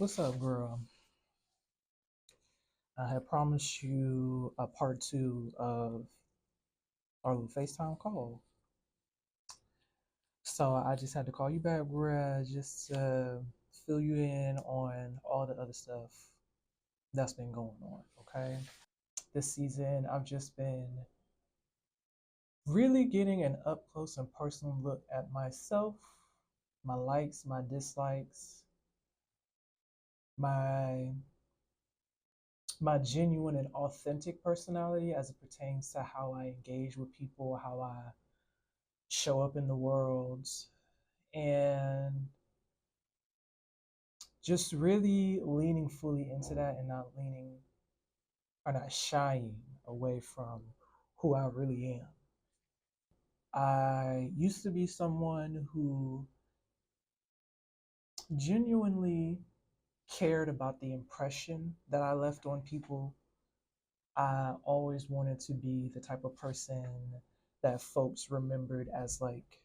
What's up, girl? I had promised you a part two of our little FaceTime call. So I just had to call you back, bruh, just to fill you in on all the other stuff that's been going on, okay? This season, I've just been really getting an up close and personal look at myself, my likes, my dislikes, my my genuine and authentic personality as it pertains to how I engage with people, how I show up in the world, and just really leaning fully into that and not leaning or not shying away from who I really am. I used to be someone who genuinely cared about the impression that I left on people. I always wanted to be the type of person that folks remembered as like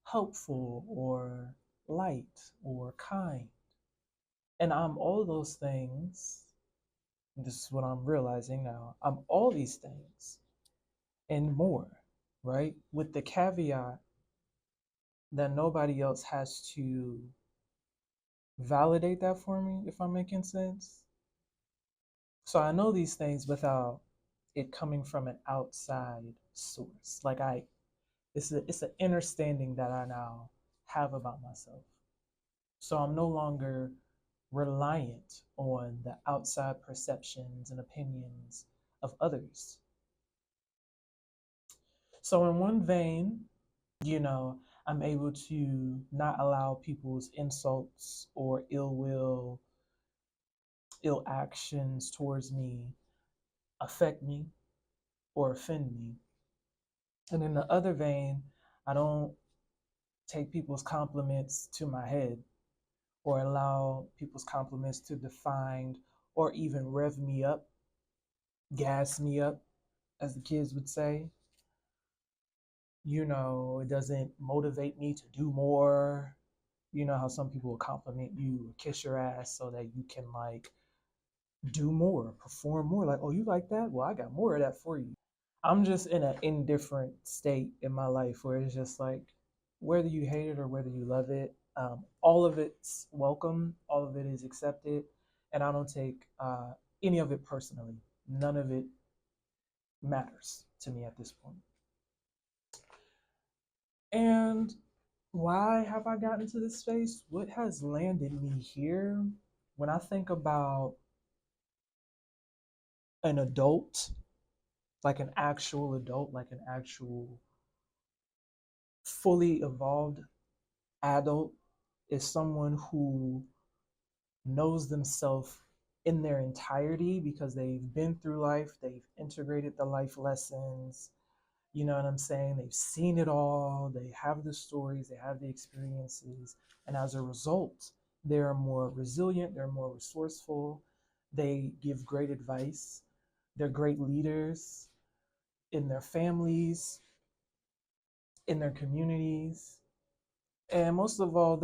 helpful or light or kind. And I'm all those things. This is what I'm realizing now. I'm all these things and more, right? With the caveat that nobody else has to validate that for me, if I'm making sense. So I know these things without it coming from an outside source. It's an understanding that I now have about myself. So I'm no longer reliant on the outside perceptions and opinions of others. So, in one vein, I'm able to not allow people's insults or ill will, ill actions towards me affect me or offend me. And in the other vein, I don't take people's compliments to my head or allow people's compliments to define or even rev me up, gas me up, as the kids would say. It doesn't motivate me to do more. You know how some people will compliment you or kiss your ass so that you can like do more, perform more. Like, oh, you like that? Well, I got more of that for you. I'm just in an indifferent state in my life where it's just like, whether you hate it or whether you love it, all of it's welcome, all of it is accepted, and I don't take any of it personally. None of it matters to me at this point. And why have I gotten to this space? What has landed me here? When I think about an adult, like an actual adult, like an actual fully evolved adult, is someone who knows themselves in their entirety because they've been through life, they've integrated the life lessons, you know what I'm saying? They've seen it all, they have the stories, they have the experiences, and as a result, they're more resilient, they're more resourceful, they give great advice, they're great leaders in their families, in their communities, and most of all,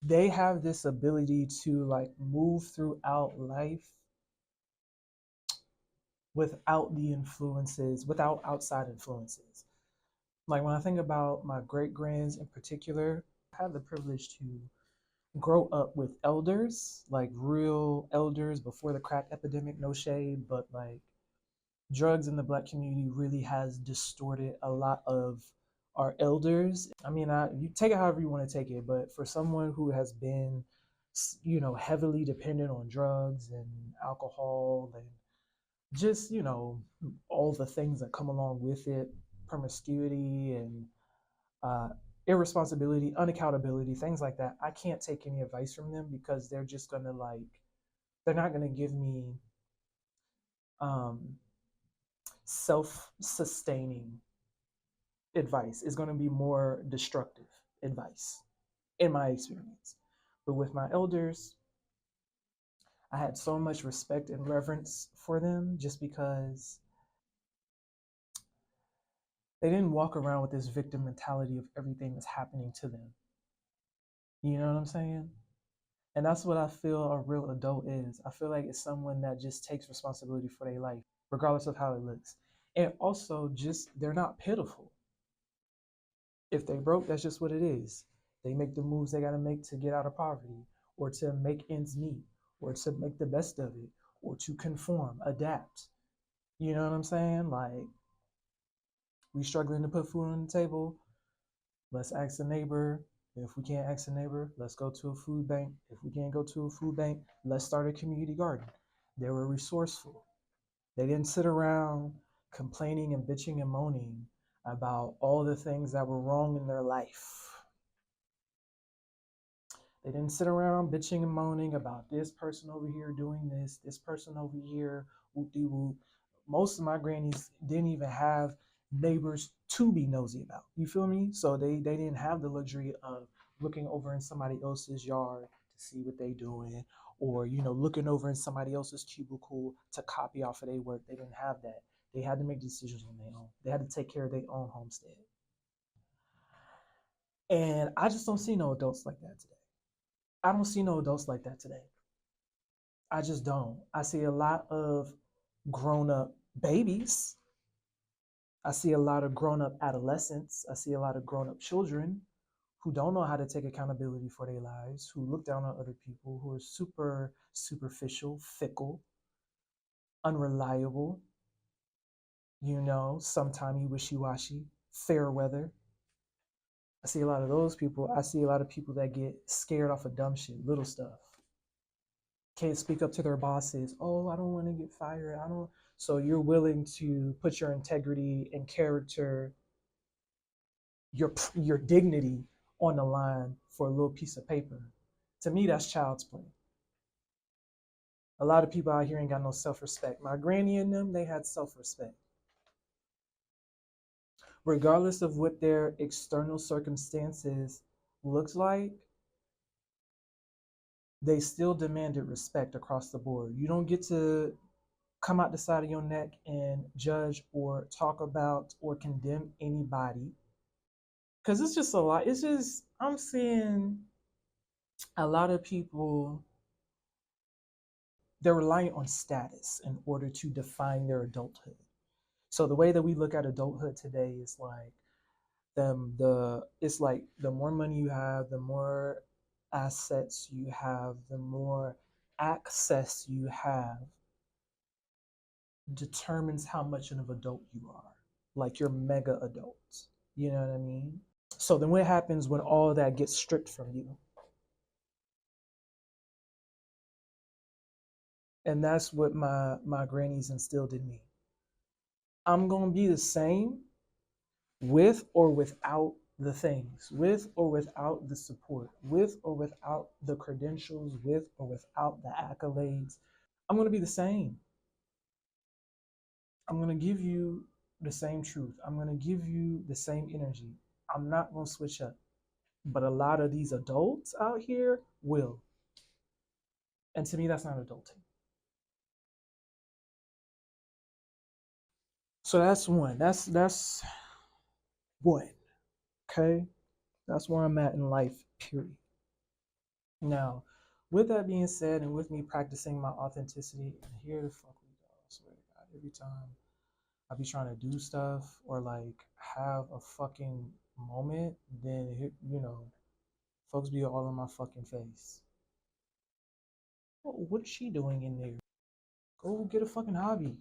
they have this ability to like move throughout life without outside influences. Like when I think about my great grands in particular, I had the privilege to grow up with elders, like real elders before the crack epidemic, no shade, but like drugs in the black community really has distorted a lot of our elders. I mean, you take it however you want to take it, but for someone who has been, heavily dependent on drugs and alcohol and just, all the things that come along with it, promiscuity and uh, irresponsibility, unaccountability, things like that. I can't take any advice from them because they're not gonna give me um, self-sustaining advice. It's gonna be more destructive advice, in my experience. But with my elders, I had so much respect and reverence for them just because they didn't walk around with this victim mentality of everything that's happening to them. You know what I'm saying? And that's what I feel a real adult is. I feel like it's someone that just takes responsibility for their life, regardless of how it looks. And also, just they're not pitiful. If they broke, that's just what it is. They make the moves they got to make to get out of poverty, or to make ends meet, or to make the best of it, or to conform, adapt. You know what I'm saying? Like, we struggling to put food on the table. Let's ask the neighbor. If we can't ask the neighbor, let's go to a food bank. If we can't go to a food bank, let's start a community garden. They were resourceful. They didn't sit around complaining and bitching and moaning about all the things that were wrong in their life. They didn't sit around bitching and moaning about this person over here doing this person over here, whoop de whoop. Most of my grannies didn't even have neighbors to be nosy about. You feel me? So they didn't have the luxury of looking over in somebody else's yard to see what they doing, or looking over in somebody else's cubicle to copy off of their work. They didn't have that. They had to make decisions on their own. They had to take care of their own homestead. And I just don't see no adults like that today. I don't see no adults like that today. I just don't. I see a lot of grown up babies. I see a lot of grown up adolescents. I see a lot of grown up children who don't know how to take accountability for their lives, who look down on other people, who are super superficial, fickle, unreliable, sometimes wishy washy, fair weather. I see a lot of those people. I see a lot of people that get scared off of dumb shit, little stuff. Can't speak up to their bosses. Oh, I don't want to get fired. I don't. So you're willing to put your integrity and character, your dignity on the line for a little piece of paper. To me, that's child's play. A lot of people out here ain't got no self-respect. My granny and them, they had self-respect. Regardless of what their external circumstances looks like, they still demanded respect across the board. You don't get to come out the side of your neck and judge or talk about or condemn anybody, because it's just a lot. It's just, I'm seeing a lot of people, they're relying on status in order to define their adulthood. So the way that we look at adulthood today is like it's like the more money you have, the more assets you have, the more access you have, determines how much of an adult you are. Like you're mega adult. You know what I mean? So then what happens when all that gets stripped from you? And that's what my grannies instilled in me. I'm gonna be the same with or without the things, with or without the support, with or without the credentials, with or without the accolades. I'm gonna be the same. I'm gonna give you the same truth. I'm gonna give you the same energy. I'm not gonna switch up. But a lot of these adults out here will. And to me, that's not adulting. So that's one. That's one. Okay. That's where I'm at in life, period. Now, with that being said, and with me practicing my authenticity, and here the fuck we go. I swear to God, every time I be trying to do stuff or like have a fucking moment, then folks be all in my fucking face. Oh, what is she doing in there? Go get a fucking hobby.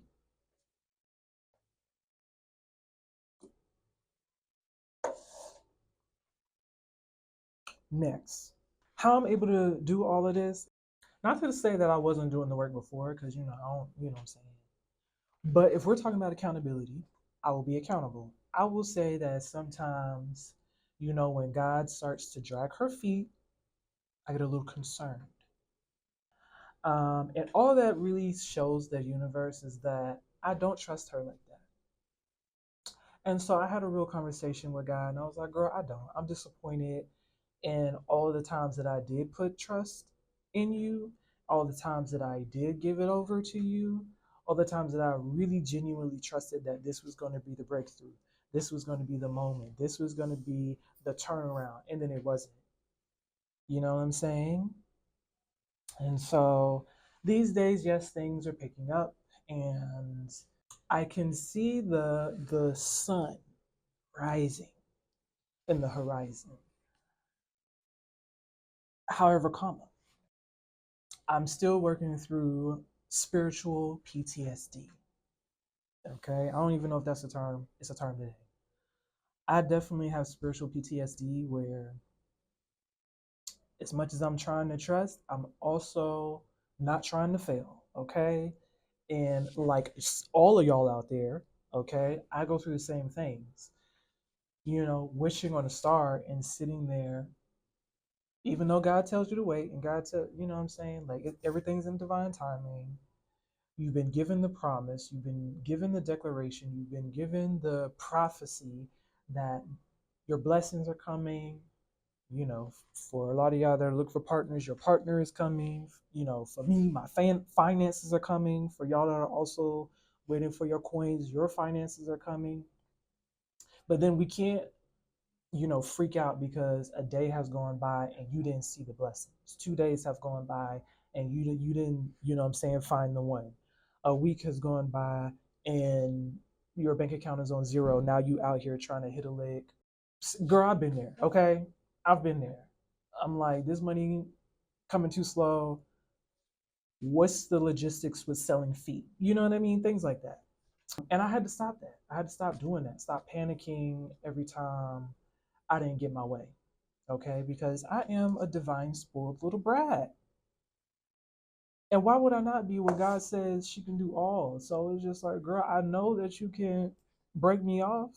Next, how I'm able to do all of this, not to say that I wasn't doing the work before, because I don't, what I'm saying. But if we're talking about accountability, I will be accountable. I will say that sometimes, when God starts to drag her feet, I get a little concerned. And all that really shows the universe is that I don't trust her like that. And so I had a real conversation with God, and I was like, girl, I don't. I'm disappointed in all the times that I did put trust in you, all the times that I did give it over to you, all the times that I really genuinely trusted that this was going to be the breakthrough. This was going to be the moment. This was going to be the turnaround. And then it wasn't. You know what I'm saying? And so these days, yes, things are picking up, and I can see the sun rising in the horizon. However, comma, I'm still working through spiritual PTSD. Okay, I don't even know if that's a term. It's a term today. I definitely have spiritual PTSD where, as much as I'm trying to trust, I'm also not trying to fail. Okay, and like all of y'all out there, okay, I go through the same things. Wishing on a star and sitting there, even though God tells you to wait, and God tell you know what I'm saying, like everything's in divine timing. You've been given the promise, you've been given the declaration, you've been given the prophecy that your blessings are coming. For a lot of y'all that look for partners, your partner is coming. For me, my finances are coming. For y'all that are also waiting for your coins, your finances are coming. But then we can't, freak out because a day has gone by and you didn't see the blessings. 2 days have gone by and you didn't, what I'm saying, find the one. A week has gone by and your bank account is on zero. Now you out here trying to hit a lick. Girl, I've been there. Okay, I've been there. I'm like, this money coming too slow. What's the logistics with selling feet? You know what I mean? Things like that. And I had to stop that. I had to stop doing that. Stop panicking every time I didn't get my way. Okay, because I am a divine spoiled little brat. And why would I not be when God says she can do all? So it's just like, girl, I know that you can break me off.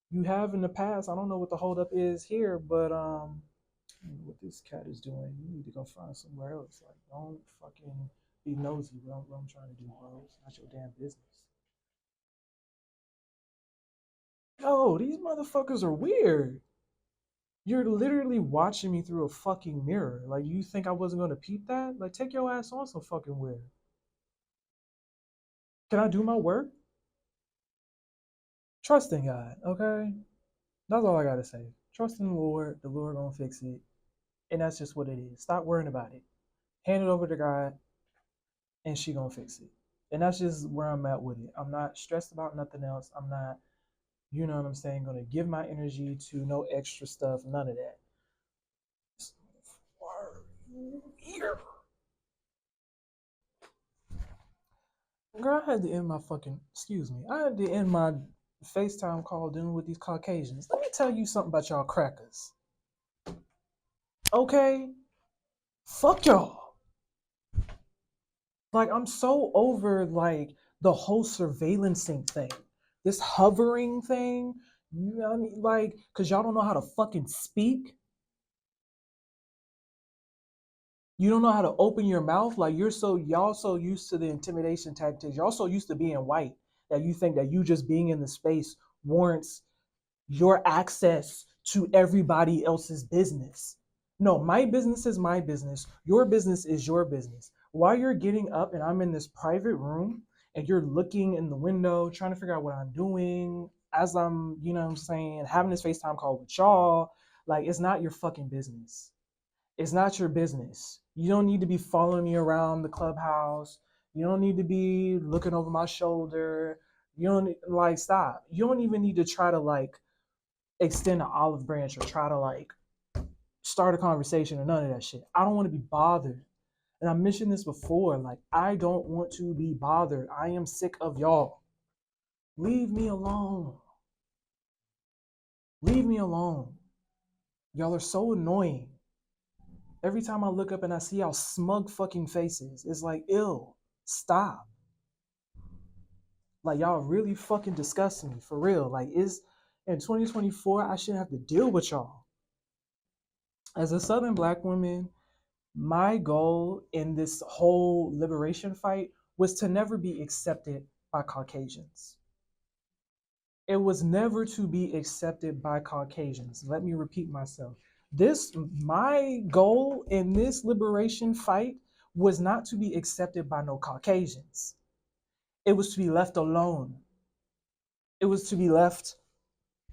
You have in the past. I don't know what the holdup is here, but what this cat is doing, you need to go find somewhere else. Like, don't fucking be nosy. What I'm trying to do, bro. It's not your damn business. Yo, these motherfuckers are weird. You're literally watching me through a fucking mirror. Like, you think I wasn't gonna peep that? Like, take your ass on some fucking weird. Can I do my work? Trust in God, okay? That's all I gotta say. Trust in the Lord. The Lord gonna fix it, and that's just what it is. Stop worrying about it. Hand it over to God, and she gonna fix it. And that's just where I'm at with it. I'm not stressed about nothing else. I'm not, you know what I'm saying, gonna give my energy to no extra stuff. None of that. Why are you here? Girl, I had to end my fucking, excuse me, I had to end my FaceTime call dealing with these Caucasians. Let me tell you something about y'all crackers. Okay? Fuck y'all. Like, I'm so over, like, the whole surveillancing thing. This hovering thing. You know what I mean? Like, because y'all don't know how to fucking speak. You don't know how to open your mouth. Like, y'all so used to the intimidation tactics. Y'all so used to being white that you think that you just being in the space warrants your access to everybody else's business. No, my business is my business. Your business is your business. While you're getting up and I'm in this private room and you're looking in the window, trying to figure out what I'm doing as I'm, you know what I'm saying, having this FaceTime call with y'all, like, it's not your fucking business. It's not your business. You don't need to be following me around the clubhouse. You don't need to be looking over my shoulder. You don't like stop. You don't even need to try to like extend an olive branch or try to like start a conversation or none of that shit. I don't want to be bothered. And I mentioned this before. Like, I don't want to be bothered. I am sick of y'all. Leave me alone. Leave me alone. Y'all are so annoying. Every time I look up and I see y'all smug fucking faces, it's like, ew, stop. Like, y'all really fucking disgust me for real. Like, it's in 2024, I shouldn't have to deal with y'all. As a Southern Black woman, my goal in this whole liberation fight was to never be accepted by Caucasians. It was never to be accepted by Caucasians. Let me repeat myself. My goal in this liberation fight was not to be accepted by no Caucasians. It was to be left alone. It was to be left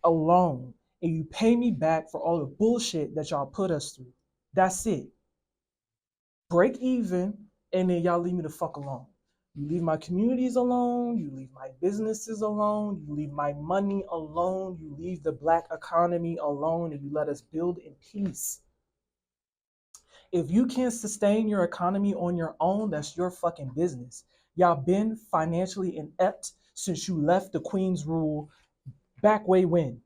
alone. And you pay me back for all the bullshit that y'all put us through. That's it. Break even, and then y'all leave me the fuck alone. You leave my communities alone, you leave my businesses alone, you leave my money alone, you leave the black economy alone, and you let us build in peace. If you can't sustain your economy on your own, that's your fucking business. Y'all been financially inept since you left the Queen's rule back way when.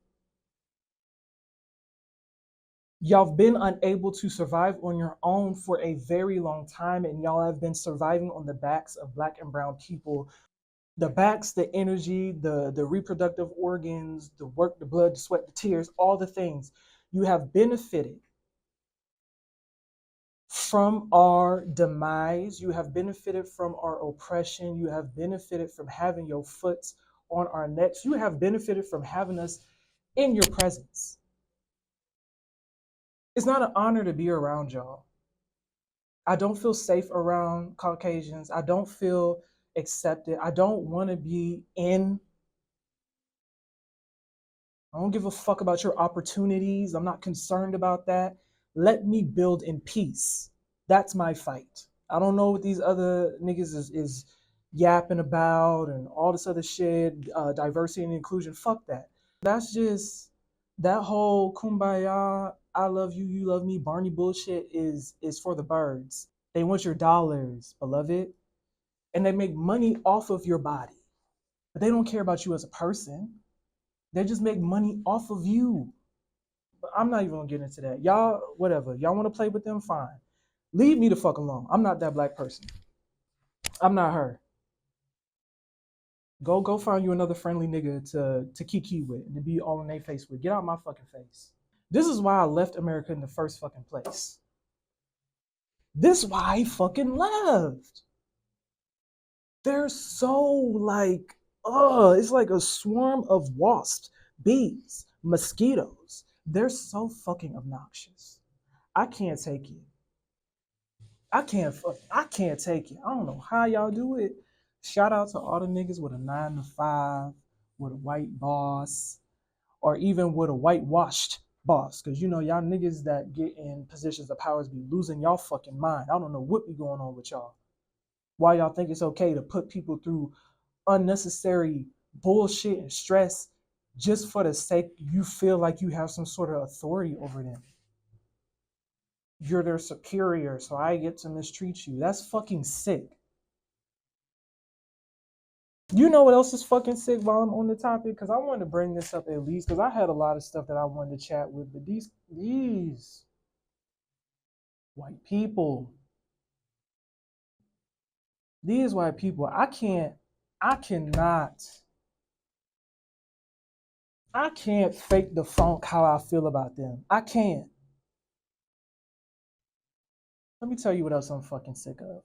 Y'all have been unable to survive on your own for a very long time, and y'all have been surviving on the backs of black and brown people. The backs, the energy, the reproductive organs, the work, the blood, the sweat, the tears, all the things. You have benefited from our demise. You have benefited from our oppression. You have benefited from having your foot on our necks. You have benefited from having us in your presence. It's not an honor to be around y'all. I don't feel safe around Caucasians. I don't feel accepted. I don't want to be in. I don't give a fuck about your opportunities. I'm not concerned about that. Let me build in peace. That's my fight. I don't know what these other niggas is yapping about and all this other shit, diversity and inclusion. Fuck that. That's just that whole kumbaya, I love you, you love me, Barney bullshit is for the birds. They want your dollars, beloved, and they make money off of your body, but they don't care about you as a person. They just make money off of you. But I'm not even gonna get into that. Y'all, whatever. Y'all want to play with them, fine. Leave me the fuck alone. I'm not that black person. I'm not her. Go find you another friendly nigga to kiki with and to be all in their face with. Get out my fucking face. This is why I left America in the first fucking place. This is why I fucking left. They're so like, it's like a swarm of wasps, bees, mosquitoes. They're so fucking obnoxious. I can't take it. I can't take it. I don't know how y'all do it. Shout out to all the niggas with a 9 to 5, with a white boss, or even with a whitewashed boss. Cause you know y'all niggas that get in positions of powers be losing y'all fucking mind. I don't know what be going on with y'all. Why y'all think it's okay to put people through unnecessary bullshit and stress just for the sake you feel like you have some sort of authority over them. You're their superior, so I get to mistreat you. That's fucking sick. You know what else is fucking sick while I'm on the topic? Because I wanted to bring this up at least because I had a lot of stuff that I wanted to chat with, but these white people, these white people, I cannot, I can't fake the funk how I feel about them. I can't. Let me tell you what else I'm fucking sick of.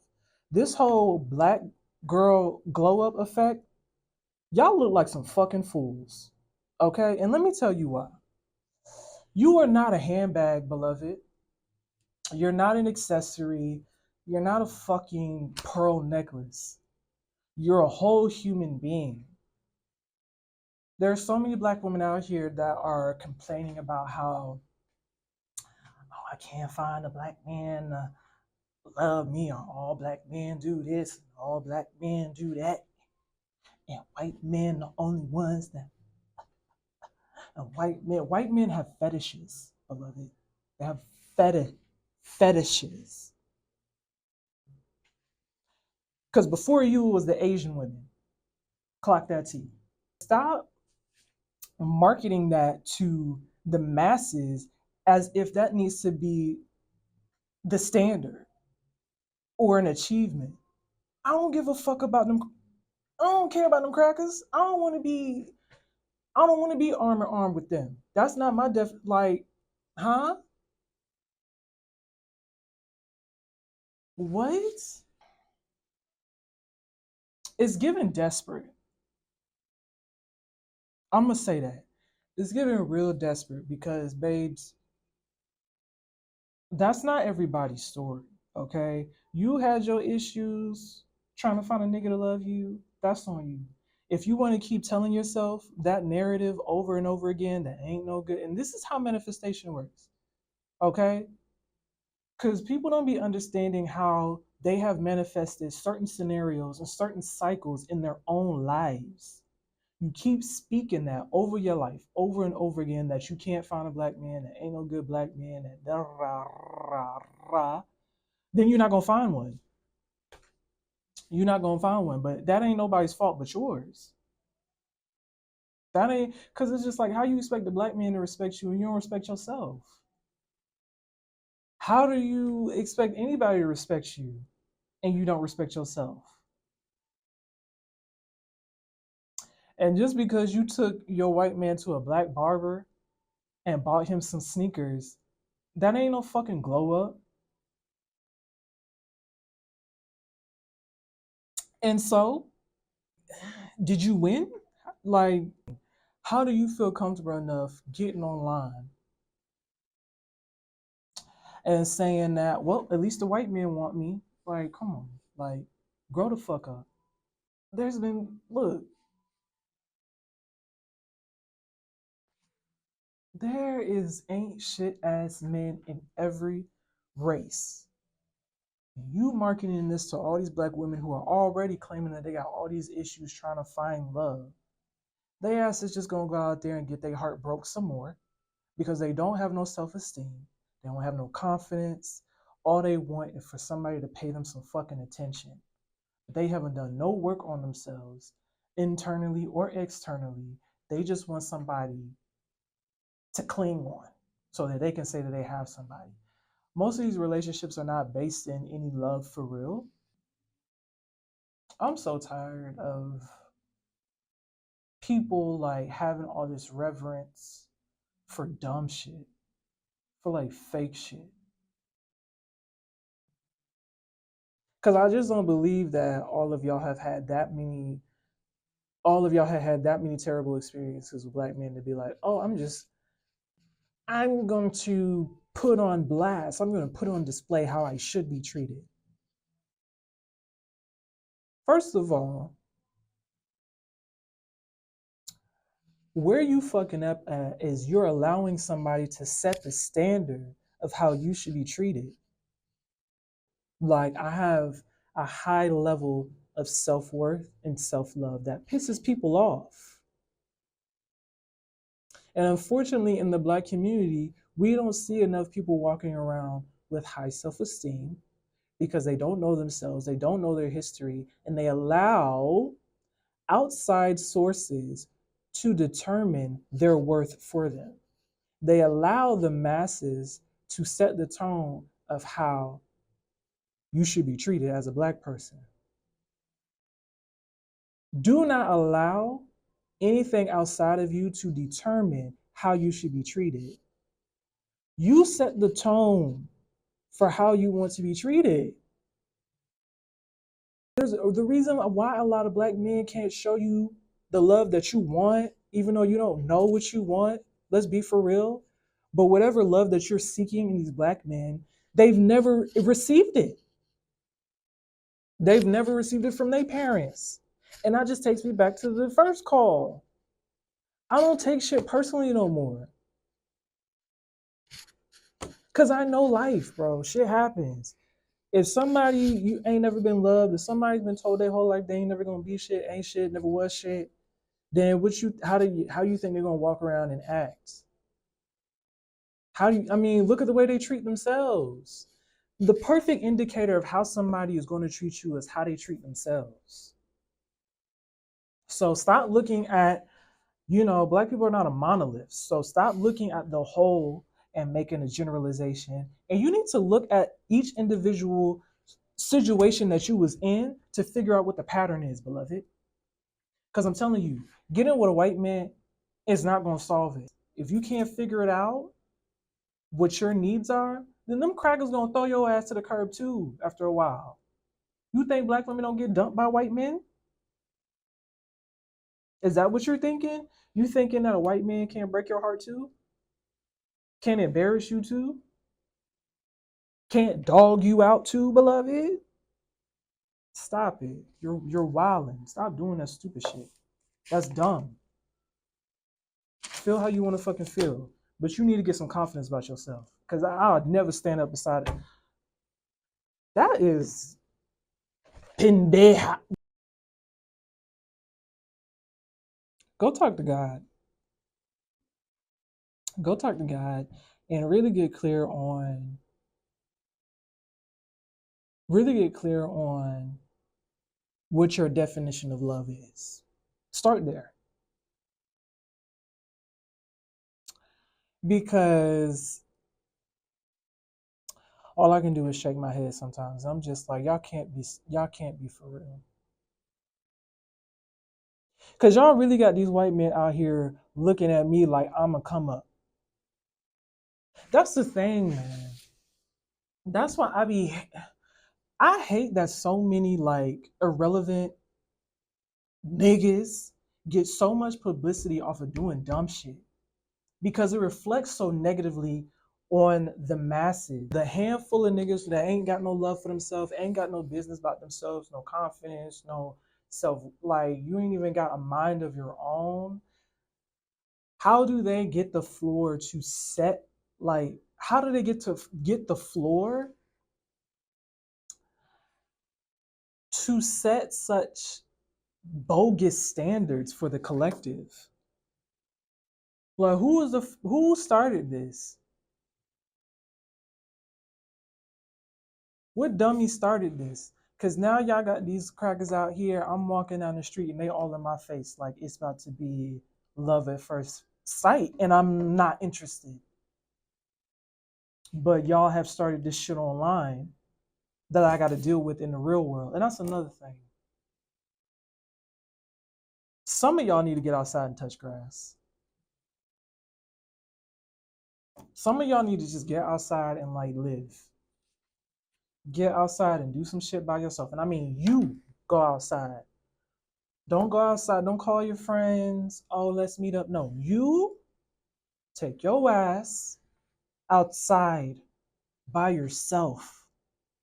This whole black girl glow up effect, y'all look like some fucking fools. Okay? And let me tell you why. You are not a handbag, beloved. You're not an accessory. You're not a fucking pearl necklace. You're a whole human being. There are so many black women out here that are complaining about how, oh, I can't find a black man to love me, or all black men do this, and all black men do that. And white men the only ones that, and white men have fetishes, beloved. They have fetishes. Because before you it was the Asian women. Clock that T. Stop marketing that to the masses as if that needs to be the standard or an achievement. I don't give a fuck about them. I don't care about them crackers. I don't want to be arm in arm with them. That's not my like, huh? What? It's giving desperate. I'm gonna say that. It's giving real desperate because babes, that's not everybody's story, okay? You had your issues trying to find a nigga to love you, that's on you. If you want to keep telling yourself that narrative over and over again, that ain't no good. And this is how manifestation works, okay? Because people don't be understanding how they have manifested certain scenarios and certain cycles in their own lives. You keep speaking that over your life, over and over again, that you can't find a black man, that ain't no good black man, that da rah rah rah. Then you're not gonna find one. You're not gonna find one. But that ain't nobody's fault but yours. That ain't because it's just like how you expect the black man to respect you and you don't respect yourself. How do you expect anybody to respect you and you don't respect yourself? And just because you took your white man to a black barber and bought him some sneakers, that ain't no fucking glow up. And so, did you win? Like, how do you feel comfortable enough getting online and saying that, well, at least the white men want me? Like, come on, like, grow the fuck up. There's been, look, there is ain't shit ass men in every race. You marketing this to all these black women who are already claiming that they got all these issues trying to find love. They ass is just gonna go out there and get their heart broke some more because they don't have no self-esteem. They don't have no confidence. All they want is for somebody to pay them some fucking attention. But they haven't done no work on themselves internally or externally. They just want somebody to cling on so that they can say that they have somebody. Most of these relationships are not based in any love for real. I'm so tired of people like having all this reverence for dumb shit, for like fake shit. Cause I just don't believe that all of y'all have had that many terrible experiences with black men to be like, oh, I'm going to put on blast. I'm going to put on display how I should be treated. First of all, where you fucking up at is you're allowing somebody to set the standard of how you should be treated. Like I have a high level of self-worth and self-love that pisses people off. And unfortunately, in the black community, we don't see enough people walking around with high self-esteem because they don't know themselves, they don't know their history, and they allow outside sources to determine their worth for them. They allow the masses to set the tone of how you should be treated as a black person. Do not allow anything outside of you to determine how you should be treated. You set the tone for how you want to be treated. There's the reason why a lot of black men can't show you the love that you want, even though you don't know what you want. Let's be for real. But whatever love that you're seeking in these black men, they've never received it. They've never received it from their parents. And that just takes me back to the first call. I don't take shit personally no more. Cause I know life, bro. Shit happens. If somebody you ain't never been loved, if somebody's been told their whole life they ain't never gonna be shit, ain't shit, never was shit, then how you think they're gonna walk around and act? Look at the way they treat themselves. The perfect indicator of how somebody is going to treat you is how they treat themselves. So stop looking at, black people are not a monolith. So stop looking at the whole and making a generalization. And you need to look at each individual situation that you was in to figure out what the pattern is, beloved. Because I'm telling you, getting with a white man is not going to solve it. If you can't figure it out, what your needs are, then them crackers gonna throw your ass to the curb too after a while. You think black women don't get dumped by white men? Is that what you're thinking? You thinking that a white man can't break your heart too? Can't embarrass you too? Can't dog you out too, beloved? Stop it. You're wilding. Stop doing that stupid shit. That's dumb. Feel how you want to fucking feel. But you need to get some confidence about yourself. Because I would never stand up beside it. That is pendeja. Go talk to God. Go talk to God and really get clear on what your definition of love is. Start there. Because all I can do is shake my head sometimes. I'm just like, y'all can't be for real. Cause y'all really got these white men out here looking at me like I'm a come up. That's the thing, man. That's why I hate that so many like irrelevant niggas get so much publicity off of doing dumb shit because it reflects so negatively on the masses. The handful of niggas that ain't got no love for themselves, ain't got no business about themselves, no confidence, no self, like you ain't even got a mind of your own. How do they get the floor to set, like, how do they get the floor to set such bogus standards for the collective? Like, who started this? What dummy started this? Cause now y'all got these crackers out here. I'm walking down the street and they all in my face like it's about to be love at first sight, and I'm not interested. But y'all have started this shit online that I got to deal with in the real world, and that's another thing. Some of y'all need to get outside and touch grass. Some of y'all need to just get outside and like live. Get outside and do some shit by yourself. And I mean, you go outside. Don't go outside. Don't call your friends. Oh, let's meet up. No, you take your ass outside by yourself.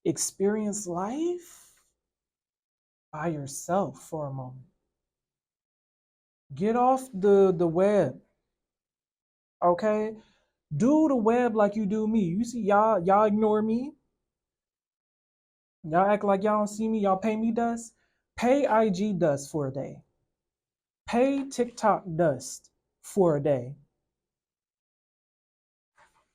Experience life by yourself for a moment. Get off the web. Okay? Do the web like you do me. You see, y'all ignore me. Y'all act like y'all don't see me. Y'all pay me dust. Pay IG dust for a day. Pay TikTok dust for a day.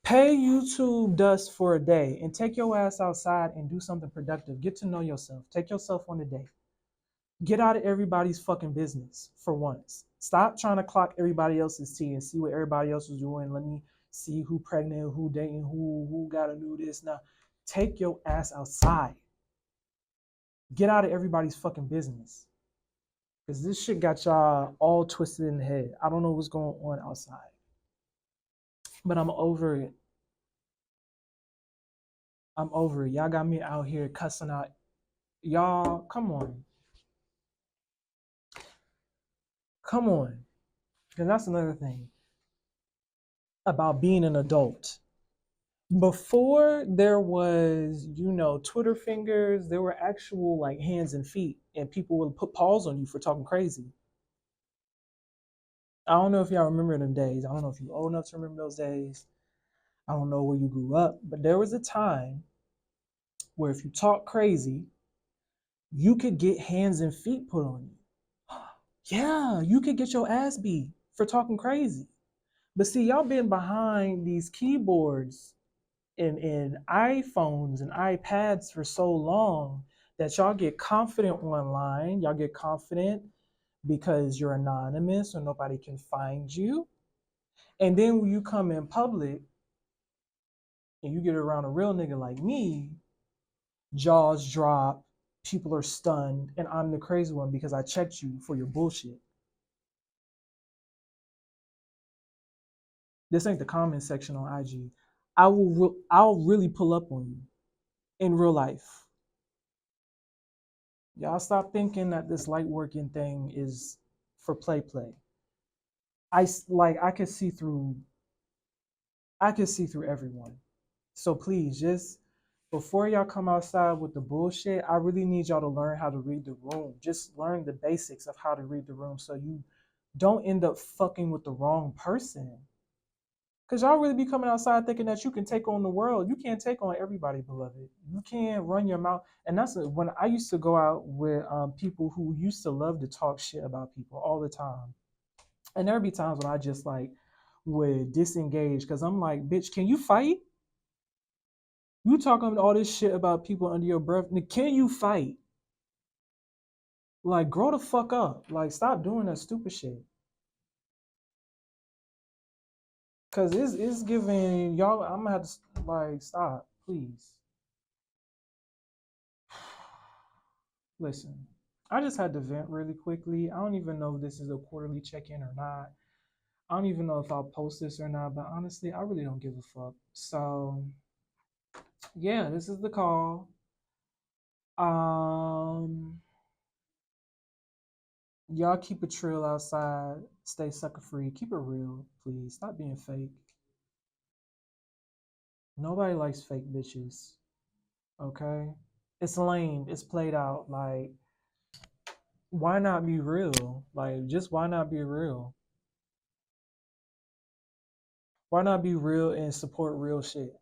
Pay YouTube dust for a day and take your ass outside and do something productive. Get to know yourself. Take yourself on a date. Get out of everybody's fucking business for once. Stop trying to clock everybody else's tea and see what everybody else is doing. Let me see who pregnant, who dating, who gotta do this now. Take your ass outside. Get out of everybody's fucking business. Because this shit got y'all all twisted in the head. I don't know what's going on outside. But I'm over it. I'm over it. Y'all got me out here cussing out. Y'all, come on. Come on. Because that's another thing about being an adult. Before there was, Twitter fingers, there were actual like hands and feet, and people would put paws on you for talking crazy. I don't know if y'all remember them days. I don't know if you're old enough to remember those days. I don't know where you grew up, but there was a time where if you talk crazy, you could get hands and feet put on you. Yeah, you could get your ass beat for talking crazy. But see, y'all been behind these keyboards and iPhones and iPads for so long that y'all get confident online. Y'all get confident because you're anonymous or nobody can find you. And then when you come in public and you get around a real nigga like me, jaws drop, people are stunned, and I'm the crazy one because I checked you for your bullshit. This ain't the comment section on IG. I'll really pull up on you in real life. Y'all stop thinking that this light working thing is for play. I could see through everyone. So please, just before y'all come outside with the bullshit, I really need y'all to learn how to read the room. Just learn the basics of how to read the room so you don't end up fucking with the wrong person. Because y'all really be coming outside thinking that you can take on the world. You can't take on everybody, beloved. You can't run your mouth. And when I used to go out with people who used to love to talk shit about people all the time. And there'd be times when I just like would disengage because I'm like, bitch, can you fight? You talking all this shit about people under your breath. Can you fight? Like, grow the fuck up. Like, stop doing that stupid shit. Cause it's giving y'all. I'm gonna have to like stop, please. Listen, I just had to vent really quickly. I don't even know if this is a quarterly check-in or not. I don't even know if I'll post this or not. But honestly, I really don't give a fuck. So yeah, this is the call. Um, y'all keep it trill outside. Stay sucker free. Keep it real, please. Stop being fake. Nobody likes fake bitches. Okay, it's lame. It's played out. Like, why not be real? Like, just why not be real? Why not be real and support real shit?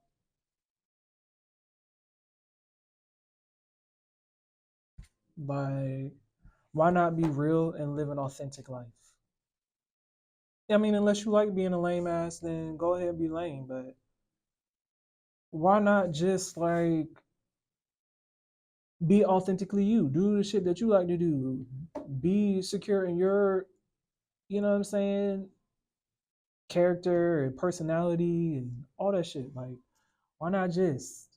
Like, why not be real and live an authentic life? I mean, unless you like being a lame ass, then go ahead and be lame. But why not just like be authentically you? Do the shit that you like to do. Be secure in your, you know what I'm saying, character and personality and all that shit. Like, why not just?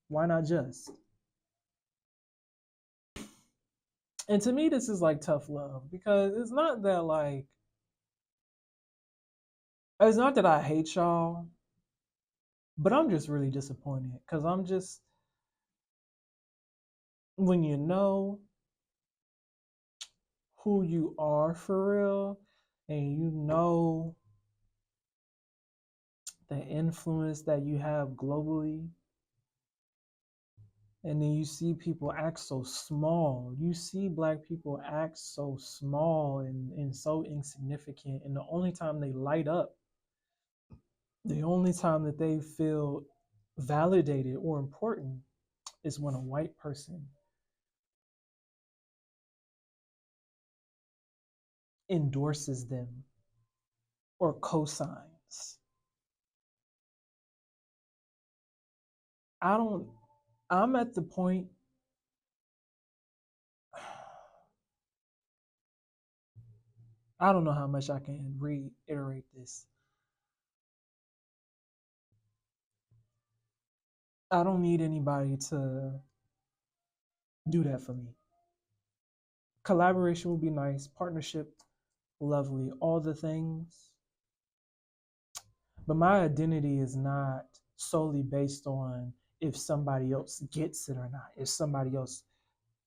Why not just? And to me, this is like tough love because it's not that I hate y'all, but I'm just really disappointed because I'm just, when you know who you are for real and you know the influence that you have globally, and then you see people act so small. You see black people act so small and so insignificant. And the only time they light up, the only time that they feel validated or important is when a white person endorses them or cosigns. I don't, I'm at the point, I don't know how much I can reiterate this. I don't need anybody to do that for me. Collaboration would be nice, partnership, lovely, all the things. But my identity is not solely based on if somebody else gets it or not, if somebody else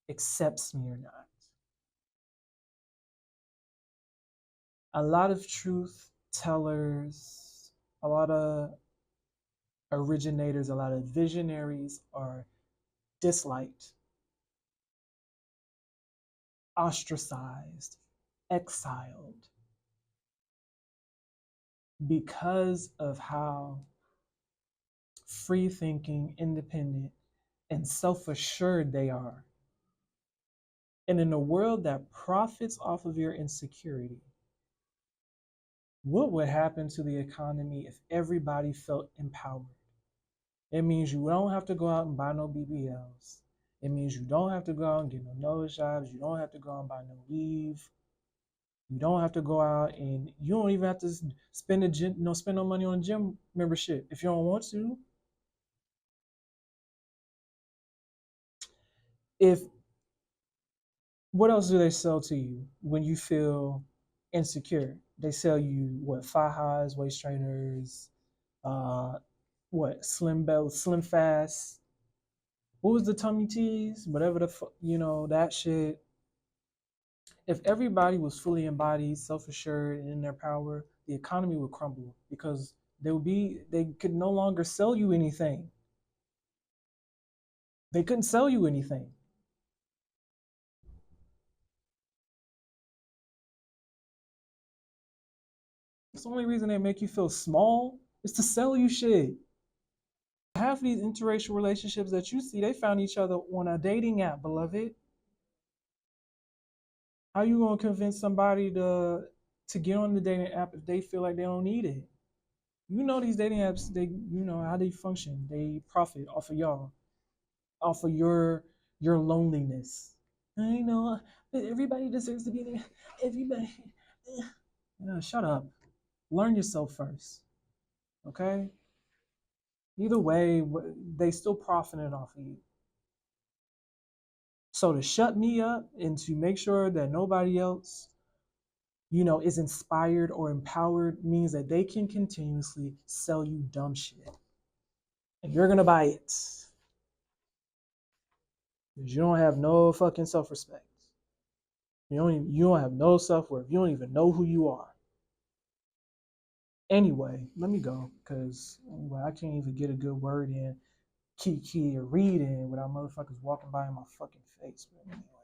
accepts me or not. A lot of truth tellers, a lot of originators, a lot of visionaries are disliked, ostracized, exiled because of how free thinking, independent, and self assured they are. And in a world that profits off of your insecurity, what would happen to the economy if everybody felt empowered? It means you don't have to go out and buy no BBLs. It means you don't have to go out and get no nose jobs. You don't have to go out and buy no weave. You don't have to go out and you don't even have to spend spend no money on a gym membership if you don't want to. If What else do they sell to you when you feel insecure? They sell you what, thigh highs, waist trainers, uh, what, slim belt, slim fast. What was the tummy teas? Whatever that shit. If everybody was fully embodied, self-assured, and in their power, the economy would crumble because they could no longer sell you anything. They couldn't sell you anything. It's the only reason they make you feel small. It's to sell you shit. Half of these interracial relationships that you see, they found each other on a dating app, beloved. How you gonna convince somebody to get on the dating app if they feel like they don't need it? You know these dating apps, they you know how they function. They profit off of y'all, off of your loneliness. I know everybody deserves to be there. Everybody, shut up. Learn yourself first, okay? Either way, they still profiting off of you. So to shut me up and to make sure that nobody else, is inspired or empowered means that they can continuously sell you dumb shit. And you're gonna buy it. Because you don't have no fucking self-respect. You don't have no self-worth. You don't even know who you are. Anyway, let me go because I can't even get a good word in, key or read in without motherfuckers walking by in my fucking face. But anyway.